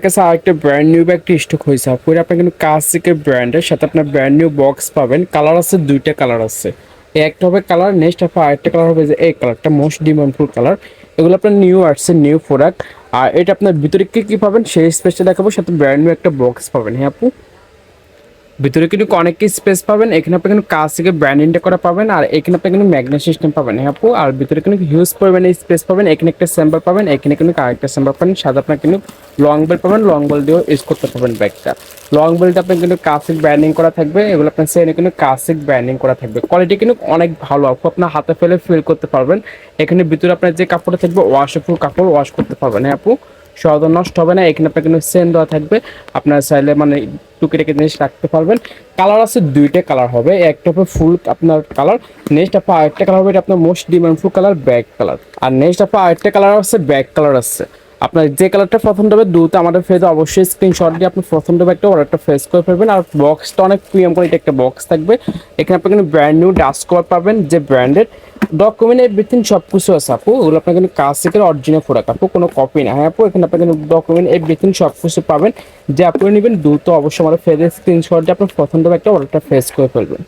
কাছে আরেকটা brand new ব্যাগটি স্টক হয়েছে আপু, এটা আপনার কিন্তু ক্লাসিকের ব্র্যান্ডের সাথে আপনার ব্র্যান্ড নিউ বক্স পাবেন। কালার আছে, দুইটা কালার আছে। এই একটা হবে কালার, নেক্সট আপনার আরেকটা কালার হবে যে এই কালারটা মোস্ট ডিমান্ডফুল কালার। এগুলো আপনার নিউ আসছে, নিউ প্রোডাক্ট। আর এটা আপনার ভিতরে কি পাবেন সেই স্পেসটা দেখাবো, সাথে ব্র্যান্ড নিউ একটা বক্স পাবেন। হ্যাঁ আপু, ভিতরে কিন্তু অনেক স্পেস পাবেন। এখানে আপনি কিন্তু কাছ থেকে ব্র্যান্ডিংটা করা পাবেন, আর এখানে আপনি কিন্তু ম্যাগনেট সিস্টেম পাবেন। হ্যাঁ আপু, আর ভিতরে কিন্তু হিউজ পরিমাণে স্পেস পাবেন। এখানে একটা চেম্বার পাবেন, এখানে কিন্তু আরেকটা চেম্বার পাবেন। সাথে আপনার কিন্তু লং বেল পাবেন, লং বেল দিয়েও ইউজ করতে পারবেন ব্যাগটা। লং বেলটা আপনার কিন্তু ক্লাসিক ব্র্যান্ডিং করা থাকবে। এগুলো আপনার সেনে কিন্তু ক্লাসিক ব্র্যান্ডিং করা থাকবে। কোয়ালিটি কিন্তু অনেক ভালো আপু, আপনার হাতে ফেলে ফিল করতে পারবেন। এখানে ভিতরে আপনার যে কাপড়টা থাকবে ওয়াশেবল কাপড়, ওয়াশ করতে পারবেন। হ্যাঁ আপু, সহজে নষ্ট হবে না। এখানে আপনার কিন্তু সেন দেওয়া থাকবে, আপনার চাইলে মানে টুকিটাকি জিনিস রাখতে পারবেন। কালার আছে, দুইটা কালার হবে। একটা হবে ফুল আপনার কালার, নেক্সট আপনার আরেকটা কালার হবে, এটা আপনার most demandful colour black colour. আর নেক্সট আপনার আরেকটা কালার আছে, ব্যাক কালার আছে। আপনার যে কালারটা পছন্দ হবে দ্রুত আমাদের ফেজে অবশ্যই স্ক্রিনশট দিয়ে আপনি পছন্দ হবে একটা অর্ডারটা ফেস করে ফেলবেন। আর বক্সটা অনেক প্রিমিয়াম কোয়ালিটি একটা বক্স থাকবে। এখানে আপনি কিন্তু ব্র্যান্ড নিউ ডাস্ট কভার পাবেন, যে ব্র্যান্ডেড ডকুমেন্ট এভরিথিং সব কিছু আছে আপু। ওগুলো আপনার কিন্তু ক্লাসিকের অরিজিনাল প্রোডাক্ট আপু, কোনো কপি না। হ্যাঁ আপু, এখানে আপনার কিন্তু ডকুমেন্ট এভরিথিং সব কিছু পাবেন। যে আপনি নেবেন দ্রুত অবশ্যই আমাদের ফেজে স্ক্রিনশট দিয়ে আপনার পছন্দ হবে একটা অর্ডারটা ফেস করে ফেলবেন।